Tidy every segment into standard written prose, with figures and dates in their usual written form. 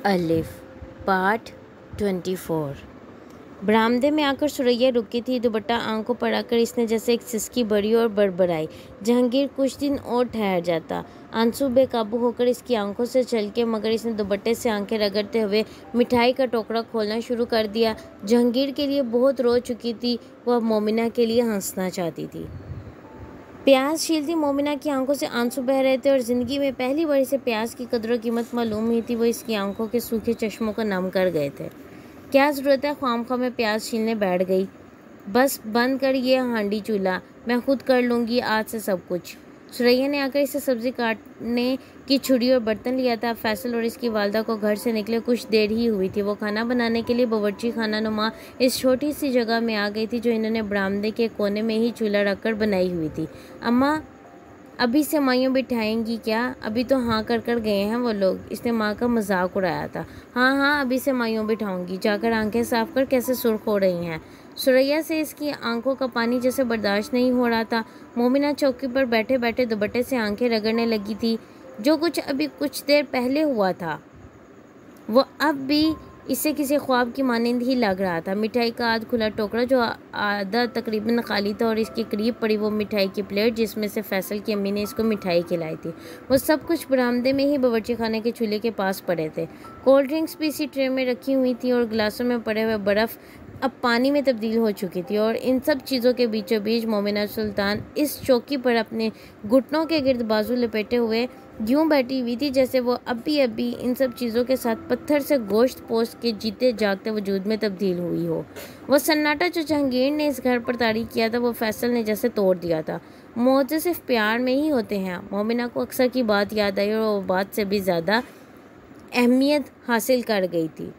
अलिफ पार्ट 24। बरामदे में आकर सुरैया रुकी थी। दुपट्टा आंखों पर आकर इसने जैसे एक सिसकी बड़ी और बड़बड़ाई। जहांगीर कुछ दिन और ठहर जाता। आंसू बेकाबू होकर इसकी आंखों से छलके, मगर इसने दुपट्टे से आंखें रगड़ते हुए मिठाई का टोकरा खोलना शुरू कर दिया। जहांगीर के लिए बहुत रो चुकी थी, वह मोमिना के लिए हंसना चाहती थी। प्यास छीलती मोमिना की आंखों से आंसू बह रहे थे और जिंदगी में पहली बार इसे प्यास की कदर कीमत मालूम हुई थी। वो इसकी आंखों के सूखे चश्मों को नम कर गए थे। क्या ज़रूरत है ख्वामख्वाह में प्यास छीलने बैठ गई। बस बंद कर ये हांडी चूल्हा, मैं खुद कर लूँगी आज से सब कुछ। सुरैया ने आकर इसे सब्जी काटने की छुरी और बर्तन लिया था। फैसल और इसकी वालदा को घर से निकले कुछ देर ही हुई थी। वो खाना बनाने के लिए बावर्ची खाना नुमा इस छोटी सी जगह में आ गई थी, जो इन्होंने बरामदे के कोने में ही चूल्हा रखकर बनाई हुई थी। अम्मा अभी से माइयों बिठाएंगी क्या? अभी तो हाँ कर गए हैं वो लोग। इसने माँ का मजाक उड़ाया था। हाँ हाँ, अभी से माइयों बिठाऊंगी। जाकर आंखें साफ कर, कैसे सुर्ख हो रही हैं। सुरैया से इसकी आंखों का पानी जैसे बर्दाश्त नहीं हो रहा था। मोमिना चौकी पर बैठे बैठे दुपट्टे से आंखें रगड़ने लगी थी। जो कुछ अभी कुछ देर पहले हुआ था वो अब भी इसे किसी ख्वाब की मानंद ही लग रहा था। मिठाई का आध खुला टोकरा जो आधा तकरीबन खाली था, और इसके करीब पड़ी वो मिठाई की प्लेट जिसमें से फैसल की अम्मी ने इसको मिठाई खिलाई थी। वो सब कुछ बरामदे में ही बावर्ची खाने के चूल्हे के पास पड़े थे। कोल्ड ड्रिंक्स भी इसी ट्रे में रखी हुई थी और गिलासों में पड़े हुए बर्फ़ अब पानी में तब्दील हो चुकी थी। और इन सब चीज़ों के बीचों बीच मोमिना सुल्तान इस चौकी पर अपने घुटनों के गिर्द बाजू लपेटे हुए यूं बैठी हुई थी जैसे वो अभी इन सब चीज़ों के साथ पत्थर से गोश्त पोस्ट के जीते जागते वजूद में तब्दील हुई हो। वो सन्नाटा जो जहांगीर ने इस घर पर तारीख किया था, वो फैसल ने जैसे तोड़ दिया था। मौतें सिर्फ प्यार में ही होते हैं। मोमिना को अक्सर की बात याद आई और वो बात से भी ज़्यादा अहमियत हासिल कर गई थी।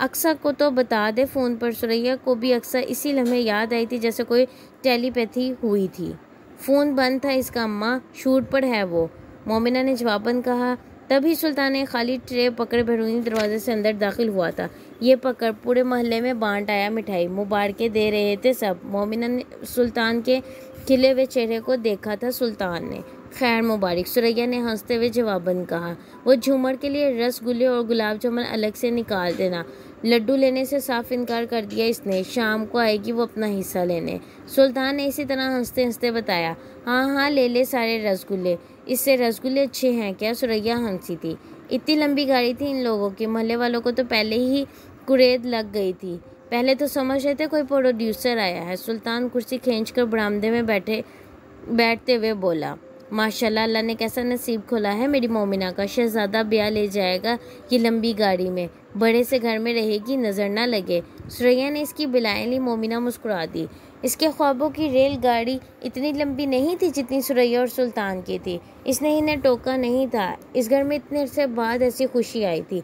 अक्सर को तो बता दे फ़ोन पर। सुरैया को भी अक्सर इसी लम्हे याद आई थी जैसे कोई टेलीपैथी हुई थी। फ़ोन बंद था इसका अम्मा, शूट पर है वो, मोमिना ने जवाबन कहा। तभी सुल्तान ने खाली ट्रे पकड़ बैरूनी दरवाजे से अंदर दाखिल हुआ था। ये पकड़ पूरे मोहल्ले में बांट आया मिठाई। मुबारकें दे रहे थे सब। मोमिना ने सुल्तान के खिले हुए चेहरे को देखा था। सुल्तान ने खैर मुबारक, सुरैया ने हंसते हुए जवाबन कहा। वो झूमर के लिए रसगुल्ले और गुलाब जामुन अलग से निकाल देना। लड्डू लेने से साफ इनकार कर दिया इसने। शाम को आएगी वो अपना हिस्सा लेने। सुल्तान ने इसी तरह हंसते हंसते बताया। हाँ हाँ, ले ले सारे रसगुल्ले। इससे रसगुल्ले अच्छे हैं क्या? सुरैया हंसी थी। इतनी लंबी गाड़ी थी इन लोगों की, मोहल्ले वालों को तो पहले ही कुरेद लग गई थी। पहले तो समझ रहे थे कोई प्रोड्यूसर आया है। सुल्तान कुर्सी खींचकर बरामदे में बैठते हुए बोला। माशाल्लाह, अल्लाह ने कैसा नसीब खोला है मेरी मोमिना का। शहजादा ब्याह ले जाएगा ये लंबी गाड़ी में, बड़े से घर में रहेगी, नज़र ना लगे। सुरैया ने इसकी बिलाएं ली। मोमिना मुस्कुरा दी। इसके ख्वाबों की रेलगाड़ी इतनी लंबी नहीं थी जितनी सुरैया और सुल्तान की थी। इसने इन्हें टोका नहीं था। इस घर में इतने अरसे बाद ऐसी खुशी आई थी।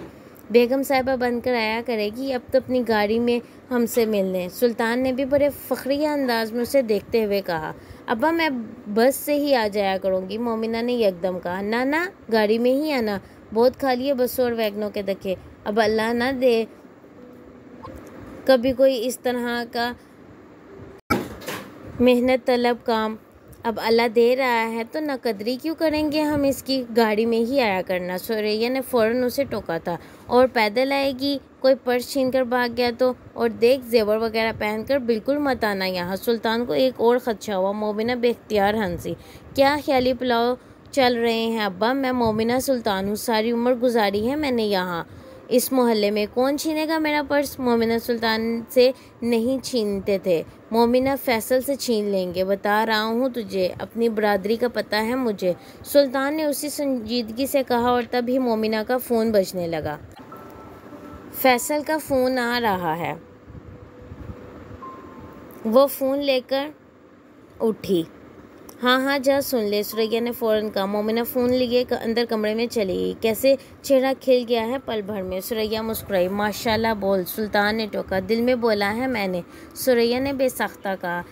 बेगम साहिबा बनकर आया करेगी अब तो अपनी गाड़ी में हमसे मिलने। सुल्तान ने भी बड़े फ़ख्रिया अंदाज में उसे देखते हुए कहा। अब्बा, मैं बस से ही आ जाया करूँगी। मोमिना ने यकदम कहा। ना ना, गाड़ी में ही आना, बहुत खाली है बसों और वैगनों के धक्के। अब अल्लाह ना दे कभी कोई इस तरह का मेहनत तलब काम। अब अल्लाह दे रहा है तो नकदरी क्यों करेंगे हम इसकी? गाड़ी में ही आया करना। सुरैया ने फ़ौरन उसे टोका था। और पैदल आएगी? कोई पर्स छीन कर भाग गया तो? और देख, जेवर वगैरह पहनकर बिल्कुल मत आना यहाँ। सुल्तान को एक और खदशा हुआ। मोमिना बेख्तियार हंसी। क्या ख्याली पुलाव चल रहे हैं अब्बा? मैं मोमिना सुल्तान हूँ। सारी उम्र गुजारी है मैंने यहाँ इस मोहल्ले में। कौन छीनेगा मेरा पर्स? मोमिना सुल्तान से नहीं छीनते थे। मोमिना फैसल से छीन लेंगे, बता रहा हूँ तुझे। अपनी बरादरी का पता है मुझे, सुल्तान ने उसी संजीदगी से कहा। और तभी मोमिना का फ़ोन बजने लगा। फैसल का फ़ोन आ रहा है। वो फ़ोन लेकर उठी। हाँ हाँ, जा सुन ले, सुरैया ने फ़ौरन कहा। मोमिना फ़ोन लिए अंदर कमरे में चली गई। कैसे चेहरा खिल गया है पल भर में। सुरैया मुस्कुराई। माशाल्लाह बोल, सुल्तान ने टोका। दिल में बोला है मैंने, सुरैया ने बेसख्ता कहा।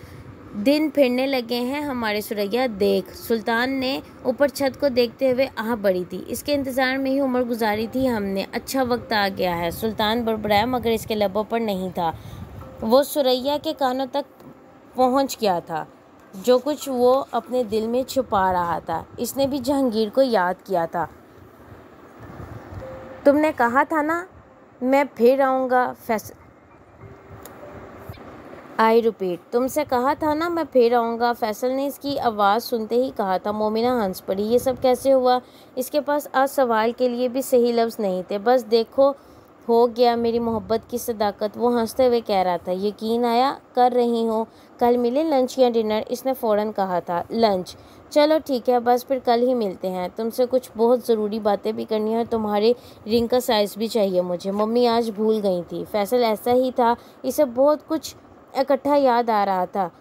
दिन फिरने लगे हैं हमारे सुरैया, देख। सुल्तान ने ऊपर छत को देखते हुए आह बड़ी थी। इसके इंतज़ार में ही उम्र गुजारी थी हमने। अच्छा वक्त आ गया है। सुल्तान बड़बड़ाया, मगर इसके लबों पर नहीं था। वो सुरैया के कानों तक पहुँच गया था जो कुछ वो अपने दिल में छुपा रहा था। इसने भी जहांगीर को याद किया था। तुमने कहा था ना मैं फिर आऊँगा आई रिपीट, तुमसे कहा था ना मैं फिर आऊँगा। फैसल ने इसकी आवाज़ सुनते ही कहा था। मोमिना हंस पड़ी। ये सब कैसे हुआ? इसके पास आज सवाल के लिए भी सही लफ्ज़ नहीं थे। बस देखो हो गया मेरी मोहब्बत की सदाकत, वो हंसते हुए कह रहा था। यकीन आया? कर रही हूँ। कल मिले लंच या डिनर? इसने फ़ौरन कहा था। लंच। चलो ठीक है, बस फिर कल ही मिलते हैं। तुमसे कुछ बहुत ज़रूरी बातें भी करनी है और तुम्हारे रिंग का साइज़ भी चाहिए मुझे। मम्मी आज भूल गई थी। फैसल ऐसा ही था, इसे बहुत कुछ इकट्ठा याद आ रहा था।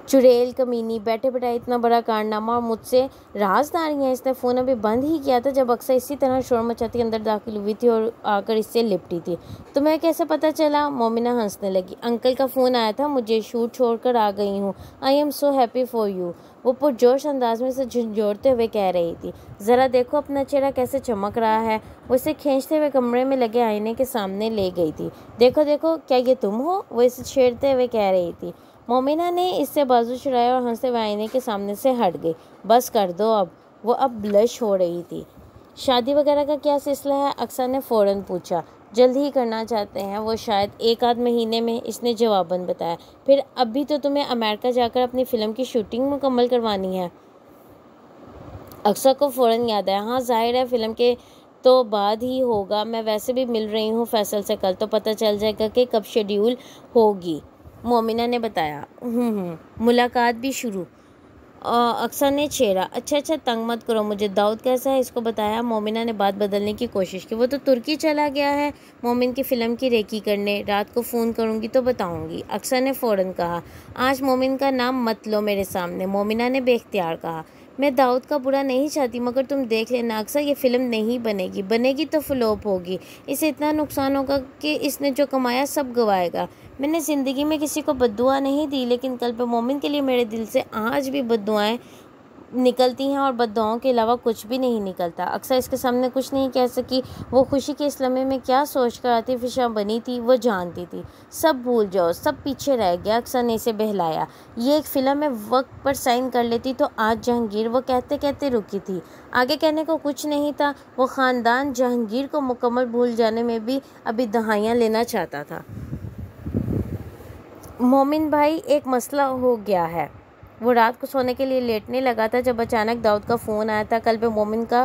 चुड़ैल, कमीनी, बैठे बैठाए इतना बड़ा कारनामा और मुझसे राजदारियाँ। इसने फ़ोन अभी बंद ही किया था जब अक्सर इसी तरह शोर मचाती अंदर दाखिल हुई थी और आकर इससे लिपटी थी। तुम्हें कैसे पता चला? मोमिना हंसने लगी। अंकल का फ़ोन आया था, मुझे शूट छोड़कर आ गई हूँ। I am so happy for you, वो पुरजोश अंदाज में से झंझोड़ते हुए कह रही थी। ज़रा देखो अपना चेहरा कैसे चमक रहा है। वो इसे खींचते हुए कमरे में लगे आईने के सामने ले गई थी। देखो देखो, क्या ये तुम हो? वो इसे छेड़ते हुए कह रही थी। मोमिना ने इससे बाजू छुड़ाया और हंसते हुए आईने के सामने से हट गई। बस कर दो अब। वो अब ब्लश हो रही थी। शादी वगैरह का क्या सिलसिला है? अक्सर ने फ़ौरन पूछा। जल्द ही करना चाहते हैं वो, शायद 1 आध महीने में, इसने जवाबन बताया। फिर अभी तो तुम्हें अमेरिका जाकर अपनी फ़िल्म की शूटिंग मुकम्मल करवानी है। अक्सर को फ़ौरन याद आया। हाँ जाहिर है, फ़िल्म के तो बाद ही होगा। मैं वैसे भी मिल रही हूँ फैसल से, कल तो पता चल जाएगा कि कब शेड्यूल होगी, मोमिना ने बताया। मुलाकात भी शुरू। अक्सर ने छेड़ा। अच्छा तंग मत करो मुझे। दाऊद कैसा है? इसको बताया। मोमिना ने बात बदलने की कोशिश की। वो तो तुर्की चला गया है मोमिन की फ़िल्म की रेकी करने। रात को फ़ोन करूँगी तो बताऊँगी, अक्सर ने फ़ौरन कहा। आज मोमिन का नाम मत लो मेरे सामने, मोमिना ने बेख्तियार कहा। मैं दाऊद का बुरा नहीं चाहती, मगर तुम देख लेना अक्सर, ये फ़िल्म नहीं बनेगी। बनेगी तो फ्लॉप होगी। इसे इतना नुकसान होगा कि इसने जो कमाया सब गंवाएगा। मैंने ज़िंदगी में किसी को बद्दुआ नहीं दी, लेकिन कल पे मोमिन के लिए मेरे दिल से आज भी बद्दुआएं निकलती हैं और बद्दुआओं के अलावा कुछ भी नहीं निकलता। अक्सर इसके सामने कुछ नहीं कह सकी। वो खुशी के इस लम्हे में क्या सोचकर आतिफिशा बनी थी वो जानती थी। सब भूल जाओ, सब पीछे रह गया। अक्सर ने इसे बहलाया। ये एक फ़िल्म में वक्त पर साइन कर लेती तो आज जहांगीर, वो कहते कहते रुकी थी। आगे कहने को कुछ नहीं था। वो ख़ानदान जहांगीर को मुकम्मल भूल जाने में भी अभी दहाइयाँ लेना चाहता था। मोमिन भाई, एक मसला हो गया है। वो रात को सोने के लिए लेटने लगा था जब अचानक दाऊद का फ़ोन आया था। कल पे मोमिन का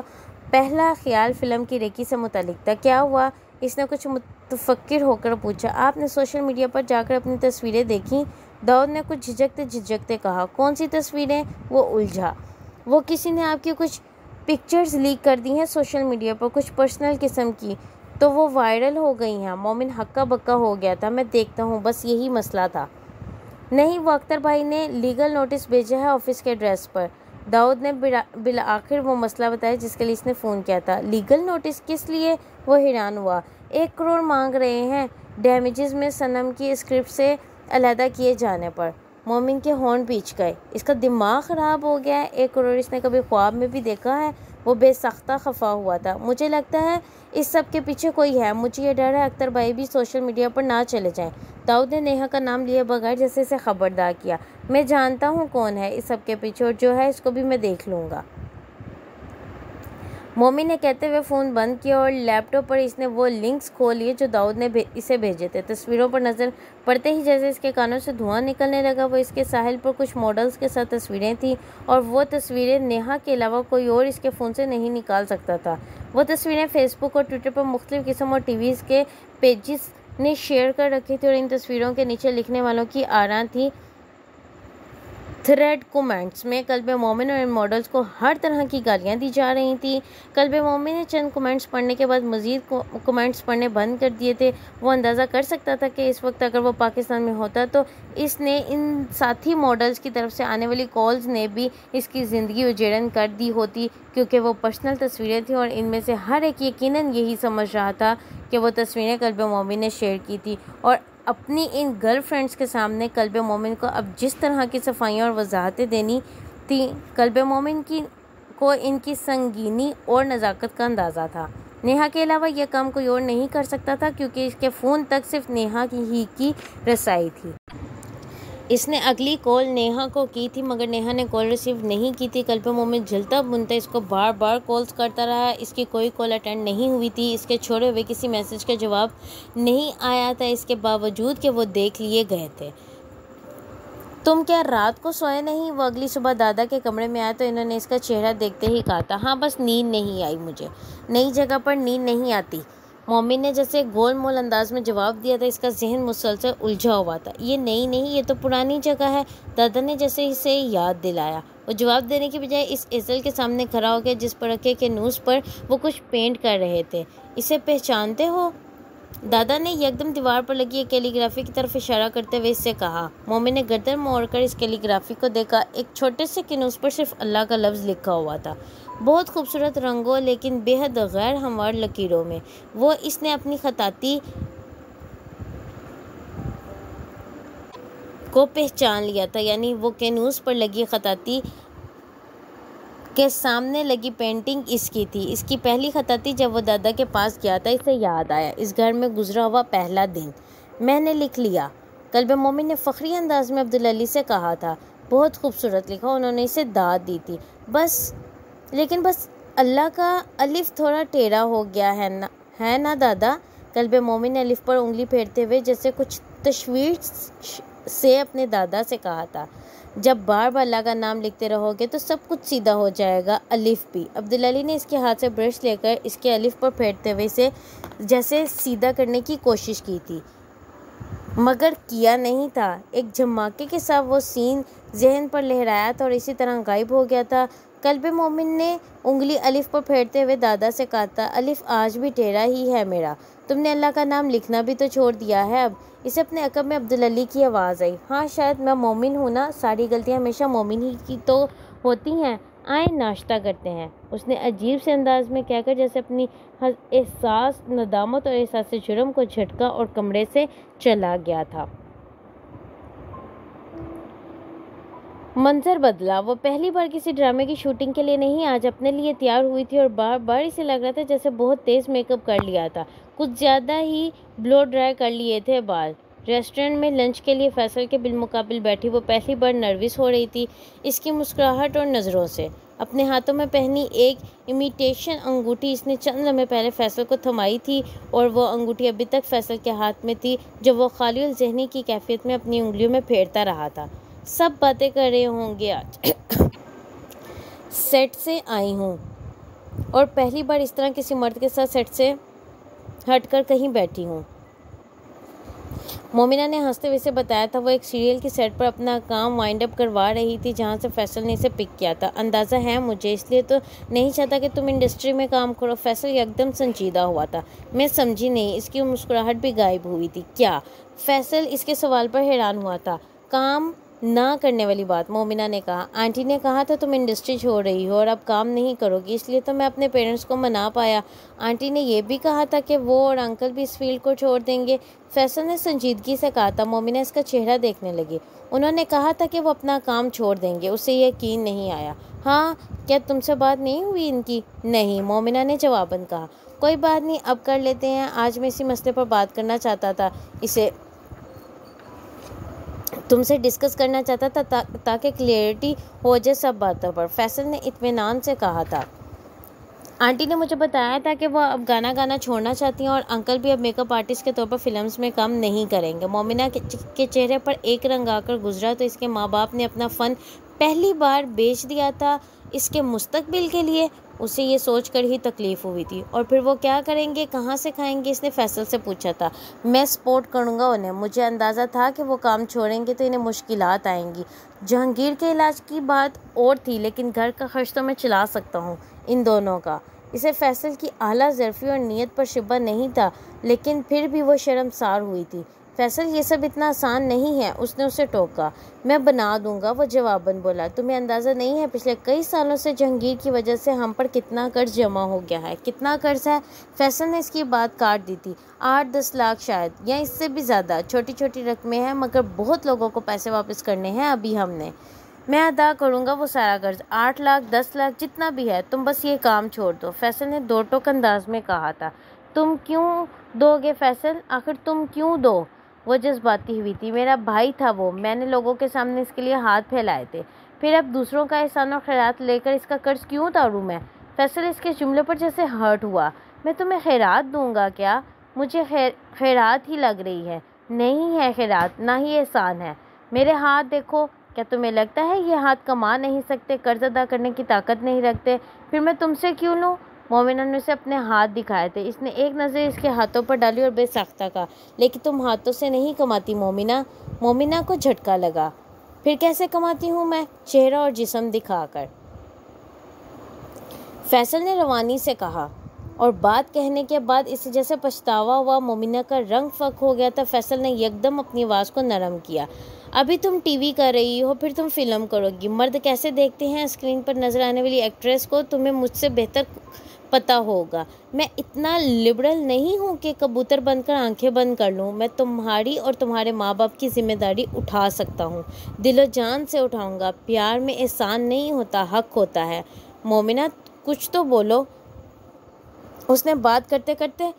पहला ख्याल फ़िल्म की रेकी से मुतालिक था। क्या हुआ? इसने कुछ मुतफक्किर होकर पूछा। आपने सोशल मीडिया पर जाकर अपनी तस्वीरें देखी? दाऊद ने कुछ झिझकते कहा। कौन सी तस्वीरें? वो उलझा। वो किसी ने आपकी कुछ पिक्चर्स लीक कर दी हैं सोशल मीडिया पर, कुछ पर्सनल किस्म की, तो वो वायरल हो गई हैं। मोमिन हक्का बक्का हो गया था। मैं देखता हूँ, बस यही मसला था। नहीं, वो अख्तर भाई ने लीगल नोटिस भेजा है ऑफिस के एड्रेस पर। दाऊद ने बिल आखिर वो मसला बताया जिसके लिए इसने फ़ोन किया था। लीगल नोटिस किस लिए? वो हैरान हुआ। 1 करोड़ मांग रहे हैं डैमेजेस में सनम की स्क्रिप्ट से अलहदा किए जाने पर। मोमिन के होंठ भींच गए। इसका दिमाग ख़राब हो गया है। 1 करोड़ इसने कभी ख्वाब में भी देखा है? वो बेसख्ता खफा हुआ था। मुझे लगता है इस सब के पीछे कोई है। मुझे ये डर है अख्तर भाई भी सोशल मीडिया पर ना चले जाएं। दाऊद ने नेहा का नाम लिए बगैर जैसे इसे खबरदार किया। मैं जानता हूँ कौन है इस सब के पीछे, और जो है इसको भी मैं देख लूँगा। मोमिन ने कहते हुए फ़ोन बंद किया और लैपटॉप पर इसने वो लिंक्स खोल लिए जो दाऊद ने इसे भेजे थे। तस्वीरों पर नज़र पड़ते ही जैसे इसके कानों से धुआं निकलने लगा। वो इसके साहिल पर कुछ मॉडल्स के साथ तस्वीरें थीं और वो तस्वीरें नेहा के अलावा कोई और इसके फ़ोन से नहीं निकाल सकता था। वो तस्वीरें फेसबुक और ट्विटर पर मुख्तलिफ़ किस्म और टीवीज़ के पेजेस ने शेयर कर रखी थी और इन तस्वीरों के नीचे लिखने वालों की आरा थी। थ्रेड कमेंट्स में कल्बे मोमिन और इन मॉडल्स को हर तरह की गालियां दी जा रही थी। कल्बे मोमिन ने चंद कमेंट्स पढ़ने के बाद मज़ीद कमेंट्स पढ़ने बंद कर दिए थे। वो अंदाज़ा कर सकता था कि इस वक्त अगर वो पाकिस्तान में होता तो इसने इन साथी मॉडल्स की तरफ से आने वाली कॉल्स ने भी इसकी ज़िंदगी उजेड़न कर दी होती, क्योंकि वो पर्सनल तस्वीरें थी और इनमें से हर एक यकीनन यही समझ रहा था कि वो तस्वीरें कल्बे मोमिन ने शेयर की थी। और अपनी इन गर्लफ्रेंड्स के सामने कल्बे मोमिन को अब जिस तरह की सफाइयाँ और वजाहतें देनी थी, कल्बे मोमिन को इनकी संगीनी और नज़ाकत का अंदाज़ा था। नेहा के अलावा यह काम कोई और नहीं कर सकता था, क्योंकि इसके फ़ोन तक सिर्फ नेहा की रसाई थी। इसने अगली कॉल नेहा को की थी, मगर नेहा ने कॉल रिसीव नहीं की थी। कल पे मोमिन झलता बुनता इसको बार बार कॉल्स करता रहा। इसकी कोई कॉल अटेंड नहीं हुई थी। इसके छोड़े हुए किसी मैसेज का जवाब नहीं आया था, इसके बावजूद कि वो देख लिए गए थे। तुम क्या रात को सोए नहीं? वो अगली सुबह दादा के कमरे में आया तो इन्होंने इसका चेहरा देखते ही कहा था, हाँ बस नींद नहीं आई मुझे, नई जगह पर नींद नहीं आती। मोमिन ने जैसे गोल मोल अंदाज में जवाब दिया था। इसका जहन मुसलसल उलझा हुआ था। ये नई नहीं, ये तो पुरानी जगह है। दादा ने जैसे इसे याद दिलाया। वो जवाब देने की बजाय इस एजल के सामने खड़ा हो गया जिस पर रखे के नूस पर वो कुछ पेंट कर रहे थे। इसे पहचानते हो? दादा ने एकदम दीवार पर लगी एक कैलीग्राफी की तरफ इशारा करते हुए इससे कहा। मोमिन ने गर्दन मोड़कर इस कैलीग्राफी को देखा। एक छोटे से किनूस पर सिर्फ अल्लाह का लफ्ज़ लिखा हुआ था, बहुत खूबसूरत रंगों लेकिन बेहद गैर हमवार लकीरों में। वो इसने अपनी खताती को पहचान लिया था, यानी वो कैनूस पर लगी खताती के सामने लगी पेंटिंग इसकी थी। इसकी पहली खताती जब वो दादा के पास गया था, इसे याद आया इस घर में गुजरा हुआ पहला दिन। मैंने लिख लिया, कल्बे मोमिन ने फ़ख्री अंदाज में अब्दुल अली से कहा था। बहुत खूबसूरत लिखा। उन्होंने इसे दाद दी थी। लेकिन बस अल्लाह का अलिफ थोड़ा टेढ़ा हो गया है ना दादा? कल्बे मोमिन ने अलिफ पर उंगली फेरते हुए जैसे कुछ तशवीश से अपने दादा से कहा था। जब बार बार अल्लाह का नाम लिखते रहोगे तो सब कुछ सीधा हो जाएगा, अलिफ भी। अब्दुल अली ने इसके हाथ से ब्रश लेकर इसके अलिफ पर फेरते हुए इसे जैसे सीधा करने की कोशिश की थी, मगर किया नहीं था। एक झमाके के साथ वो सीन जहन पर लहराया था और इसी तरह गायब हो गया था। कल्बे मोमिन ने उंगली अलिफ पर फेरते हुए दादा से कहा था, अलिफ आज भी टेढ़ा ही है मेरा। तुमने अल्लाह का नाम लिखना भी तो छोड़ दिया है अब। इसे अपने अकब में अब्दुल अली की आवाज़ आई। हाँ शायद मैं मोमिन हूँ ना, सारी गलतियाँ हमेशा मोमिन ही की तो होती हैं। आए नाश्ता करते हैं, उसने अजीब से अंदाज में कहकर जैसे अपनी एहसास नदामत और एहसास जुर्म को झटका और कमरे से चला गया था। मंजर बदला। वो पहली बार किसी ड्रामे की शूटिंग के लिए नहीं, आज अपने लिए तैयार हुई थी और बार बार इसे लग रहा था जैसे बहुत तेज़ मेकअप कर लिया था, कुछ ज़्यादा ही ब्लो ड्राई कर लिए थे बाल। रेस्टोरेंट में लंच के लिए फैसल के बिलमुकाबिल बैठी वो पहली बार नर्वस हो रही थी। इसकी मुस्कुराहट और नज़रों से अपने हाथों में पहनी एक इमिटेशन अंगूठी इसने चंद लम्हे पहले फैसल को थमाई थी और वो अंगूठी अभी तक फैसल के हाथ में थी, जब वो खाली और जहनी की कैफियत में अपनी उंगलियों में फेरता रहा था। सब बातें कर रहे होंगे आज। सेट से आई हूँ और पहली बार इस तरह किसी मर्द के साथ सेट से हटकर कहीं बैठी हूँ। मोमिना ने हंसते हुए से बताया था। वो एक सीरियल की सेट पर अपना काम वाइंड अप करवा रही थी जहाँ से फैसल ने इसे पिक किया था। अंदाज़ा है मुझे, इसलिए तो नहीं चाहता कि तुम इंडस्ट्री में काम करो। फैसल एकदम संजीदा हुआ था। मैं समझी नहीं। इसकी मुस्कुराहट भी गायब हुई थी। क्या? फैसल इसके सवाल पर हैरान हुआ था। काम ना करने वाली बात, मोमिना ने कहा। आंटी ने कहा था तुम इंडस्ट्री छोड़ रही हो और अब काम नहीं करोगी, इसलिए तो मैं अपने पेरेंट्स को मना पाया। आंटी ने यह भी कहा था कि वो और अंकल भी इस फील्ड को छोड़ देंगे, फैसल ने संजीदगी से कहा था। मोमिना इसका चेहरा देखने लगी। उन्होंने कहा था कि वो अपना काम छोड़ देंगे। उसे यकीन नहीं आया। हाँ, क्या तुमसे बात नहीं हुई इनकी? नहीं, मोमिना ने जवाबन कहा। कोई बात नहीं, अब कर लेते हैं। आज मैं इसी मसले पर बात करना चाहता था, इसे तुमसे डिस्कस करना चाहता था ताकि क्लियरिटी हो जाए सब बातों पर, फैसल ने इत्मीनान से कहा था। आंटी ने मुझे बताया था कि वो अब गाना छोड़ना चाहती हैं और अंकल भी अब मेकअप आर्टिस्ट के तौर पर फिल्म्स में काम नहीं करेंगे। मोमिना के चेहरे पर एक रंग आकर गुजरा तो इसके माँ बाप ने अपना फ़न पहली बार बेच दिया था इसके मुस्तकबिल के लिए। उसे ये सोचकर ही तकलीफ़ हुई थी। और फिर वो क्या करेंगे, कहाँ से खाएंगे? इसने फैसल से पूछा था। मैं सपोर्ट करूँगा उन्हें। मुझे अंदाज़ा था कि वो काम छोड़ेंगे तो इन्हें मुश्किलात आएंगी। जहांगीर के इलाज की बात और थी, लेकिन घर का खर्च तो मैं चला सकता हूँ इन दोनों का। इसे फैसल की आला ज़र्फ़ी और नीयत पर शिबा नहीं था, लेकिन फिर भी वो शर्मसार हुई थी। फैसल, ये सब इतना आसान नहीं है, उसने उसे टोका। मैं बना दूंगा, वो जवाबन बोला। तुम्हें अंदाज़ा नहीं है पिछले कई सालों से जहांगीर की वजह से हम पर कितना कर्ज जमा हो गया है। कितना कर्ज है? फैसल ने इसकी बात काट दी थी। 8-10 लाख शायद, या इससे भी ज़्यादा। छोटी छोटी रकमें हैं, मगर बहुत लोगों को पैसे वापस करने हैं अभी हमने। मैं अदा करूँगा वो सारा कर्ज, 8 लाख 10 लाख जितना भी है। तुम बस ये काम छोड़ दो, फैसल ने दो टोक अंदाज में कहा था। तुम क्यों दोगे फैसल? आखिर तुम क्यों दो? वो जज्बाती हुई थी। मेरा भाई था वो, मैंने लोगों के सामने इसके लिए हाथ फैलाए थे। फिर अब दूसरों का एहसान और खैरात लेकर इसका कर्ज क्यों उतारूँ मैं? फैसल इसके जुमले पर जैसे हर्ट हुआ। मैं तुम्हें खैरात दूंगा क्या? मुझे खैरात ही लग रही है। नहीं है खैरात, ना ही एहसान है। मेरे हाथ देखो, क्या तुम्हें लगता है ये हाथ कमा नहीं सकते, कर्ज अदा करने की ताकत नहीं रखते? फिर मैं तुमसे क्यों लूँ? मोमिना ने उसे अपने हाथ दिखाए थे। इसने एक नज़र इसके हाथों पर डाली और बेसाख्ता कहा, लेकिन तुम हाथों से नहीं कमाती मोमिना। मोमिना को झटका लगा। फिर कैसे कमाती हूँ मैं? चेहरा और जिस्म दिखाकर, फैसल ने रवानी से कहा। और बात कहने के बाद इसे जैसे पछतावा हुआ। मोमिना का रंग फक हो गया था। फैसल ने यकदम अपनी आवाज़ को नरम किया। अभी तुम टीवी कर रही हो, फिर तुम फिल्म करोगी। मर्द कैसे देखते हैं स्क्रीन पर नजर आने वाली एक्ट्रेस को, तुम्हें मुझसे बेहतर पता होगा। मैं इतना लिबरल नहीं हूँ कि कबूतर बनकर आंखें बंद कर लूँ। मैं तुम्हारी और तुम्हारे माँ बाप की जिम्मेदारी उठा सकता हूँ, दिलो जान से उठाऊँगा। प्यार में एहसान नहीं होता, हक होता है। मोमिना कुछ तो बोलो, उसने बात करते करते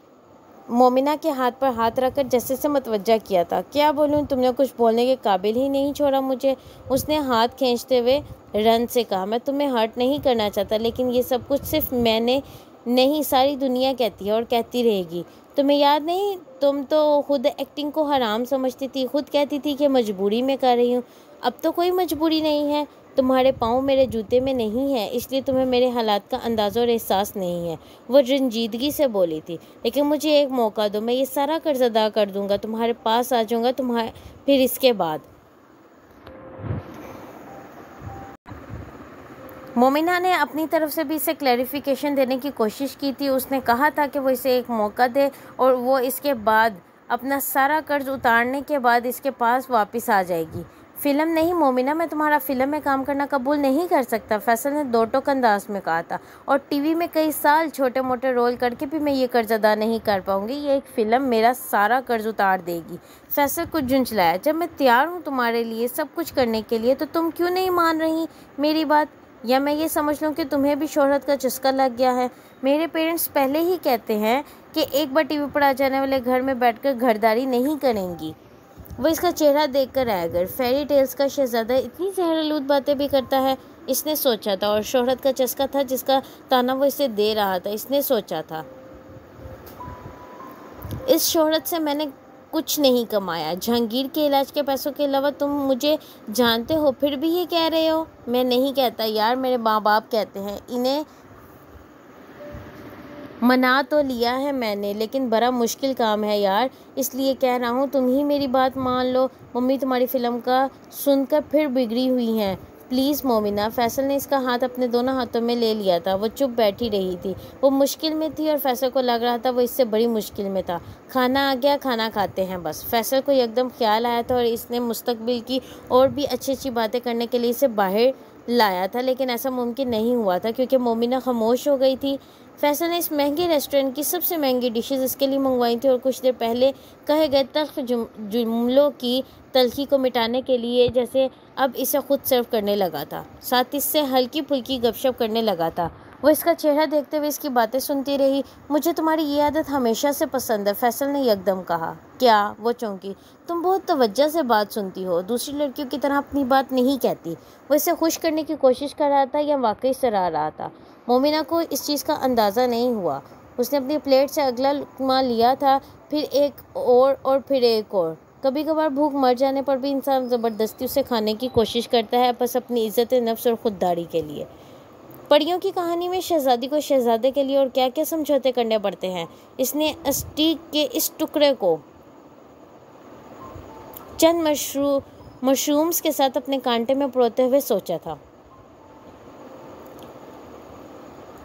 मोमिना के हाथ पर हाथ रखकर जैसे से मतवज्जा किया था। क्या बोलूं, तुमने कुछ बोलने के काबिल ही नहीं छोड़ा मुझे, उसने हाथ खींचते हुए रन से कहा। मैं तुम्हें हर्ट नहीं करना चाहता, लेकिन ये सब कुछ सिर्फ मैंने नहीं, सारी दुनिया कहती है और कहती रहेगी। तुम्हें याद नहीं, तुम तो खुद एक्टिंग को हराम समझती थी, खुद कहती थी कि मजबूरी में कर रही हूँ। अब तो कोई मजबूरी नहीं है। तुम्हारे पाँव मेरे जूते में नहीं है, इसलिए तुम्हें मेरे हालात का अंदाज़ा और एहसास नहीं है। वो रंजीदगी से बोली थी। लेकिन मुझे एक मौका दो, मैं ये सारा कर्ज अदा कर दूंगा, तुम्हारे पास आ जाऊंगा। फिर इसके बाद मोमिना ने अपनी तरफ से भी इसे क्लैरिफिकेशन देने की कोशिश की थी। उसने कहा था कि वो इसे एक मौका दे और वो इसके बाद अपना सारा कर्ज उतारने के बाद इसके पास वापस आ जाएगी। फ़िल्म नहीं मोमिना, मैं तुम्हारा फ़िल्म में काम करना कबूल नहीं कर सकता, फैसल ने दो टोक अंदाज में कहा था। और टीवी में कई साल छोटे मोटे रोल करके भी मैं ये कर्ज अदा नहीं कर पाऊंगी। ये एक फ़िल्म मेरा सारा कर्ज उतार देगी। फैसल कुछ झुंझलाया। जब मैं तैयार हूँ तुम्हारे लिए सब कुछ करने के लिए, तो तुम क्यों नहीं मान रही मेरी बात? या मैं ये समझ लूँ कि तुम्हें भी शोहरत का चस्का लग गया है? मेरे पेरेंट्स पहले ही कहते हैं कि एक बार टीवी पर आ जाने वाले घर में बैठकर घरदारी नहीं करेंगी। वो इसका चेहरा देखकर रह गए। फेरी टेल्स का शहजादा इतनी जहरलूद बातें भी करता है, इसने सोचा था। और शोहरत का चस्का था जिसका ताना वो इसे दे रहा था, इसने सोचा था। इस शोहरत से मैंने कुछ नहीं कमाया, जहांगीर के इलाज के पैसों के अलावा। तुम मुझे जानते हो फिर भी ये कह रहे हो? मैं नहीं कहता यार, मेरे माँ बाप कहते हैं। इन्हें मना तो लिया है मैंने, लेकिन बड़ा मुश्किल काम है यार, इसलिए कह रहा हूँ तुम ही मेरी बात मान लो। मम्मी तुम्हारी फ़िल्म का सुनकर फिर बिगड़ी हुई हैं। प्लीज़ मोमिना। फैसल ने इसका हाथ अपने दोनों हाथों में ले लिया था। वो चुप बैठी रही थी। वो मुश्किल में थी और फैसल को लग रहा था वो इससे बड़ी मुश्किल में था। खाना आ गया, खाना खाते हैं बस। फैसल को एकदम ख्याल आया था और इसने मुस्तकबिल की और भी अच्छी अच्छी बातें करने के लिए इसे बाहर लाया था, लेकिन ऐसा मुमकिन नहीं हुआ था क्योंकि मोमिना खामोश हो गई थी। फैसल ने इस महंगे रेस्टोरेंट की सबसे महंगी डिशेस इसके लिए मंगवाई थी और कुछ देर पहले कहे गए तल्ख जुमलों की तलखी को मिटाने के लिए जैसे अब इसे खुद सर्व करने लगा था, साथ इससे हल्की फुल्की गपशप करने लगा था। वो इसका चेहरा देखते हुए इसकी बातें सुनती रही। मुझे तुम्हारी ये आदत हमेशा से पसंद है, फैसल ने यकदम कहा। क्या? वो चौंकी। तुम बहुत तवज्जो से बात सुनती हो, दूसरी लड़कियों की तरह अपनी बात नहीं कहती। वो इसे खुश करने की कोशिश कर रहा था या वाकई सराह रहा था? मोमिना को इस चीज़ का अंदाज़ा नहीं हुआ। उसने अपनी प्लेट से अगला लुक़मा लिया था, फिर एक और फिर एक और। कभी कभार भूख मर जाने पर भी इंसान ज़बरदस्ती उसे खाने की कोशिश करता है, बस अपनी इज़्ज़त नफ्स और ख़ुददारी के लिए। परियों की कहानी में शहजादी को शहजादे के लिए और क्या क्या समझौते करने पड़ते हैं। इसने स्टीक के इस टुकड़े को चंद मशरूम्स के साथ अपने कांटे में परोते हुए सोचा था।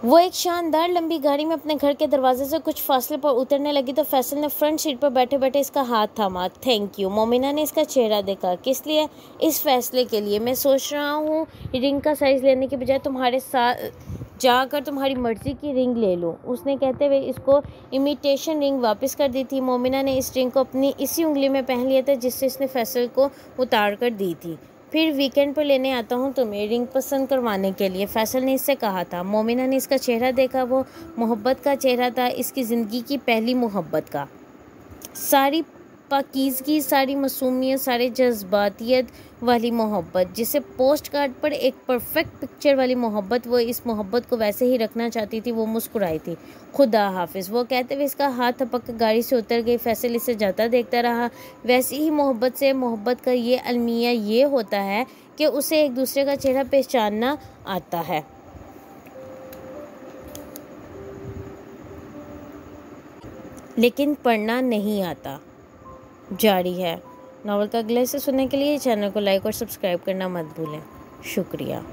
वो एक शानदार लंबी गाड़ी में अपने घर के दरवाजे से कुछ फासले पर उतरने लगी तो फैसल ने फ्रंट सीट पर बैठे बैठे इसका हाथ थामा। Thank you. मोमिना ने इसका चेहरा देखा। किस लिए? इस फैसले के लिए। मैं सोच रहा हूँ रिंग का साइज़ लेने के बजाय तुम्हारे साथ जाकर तुम्हारी मर्ज़ी की रिंग ले लूँ। उसने कहते हुए इसको इमिटेशन रिंग वापस कर दी थी। मोमिना ने इस रिंग को अपनी इसी उंगली में पहन लिया था जिससे इसने फैसल को उतार कर दी थी। फिर वीकेंड पर लेने आता हूँ तुम्हें रिंग पसंद करवाने के लिए, फैसल ने इससे कहा था। मोमिना ने इसका चेहरा देखा। वो मोहब्बत का चेहरा था, इसकी ज़िंदगी की पहली मोहब्बत का। सारी पाकीज़गी, सारी मासूमियत, सारे जज्बातियत वाली मोहब्बत, जिसे पोस्ट कार्ड पर एक परफेक्ट पिक्चर वाली मोहब्बत, वो इस मोहब्बत को वैसे ही रखना चाहती थी। वो मुस्कुराई थी। खुदा हाफिज़, वो कहते हुए इसका हाथ थपक कर गाड़ी से उतर गई। फैसल इसे जाता देखता रहा। वैसी ही मोहब्बत से मोहब्बत का ये अलमिया ये होता है कि उसे एक दूसरे का चेहरा पहचानना आता है, लेकिन पढ़ना नहीं आता। जारी है। नावल का अगले से सुनने के लिए चैनल को लाइक और सब्सक्राइब करना मत भूलें। शुक्रिया।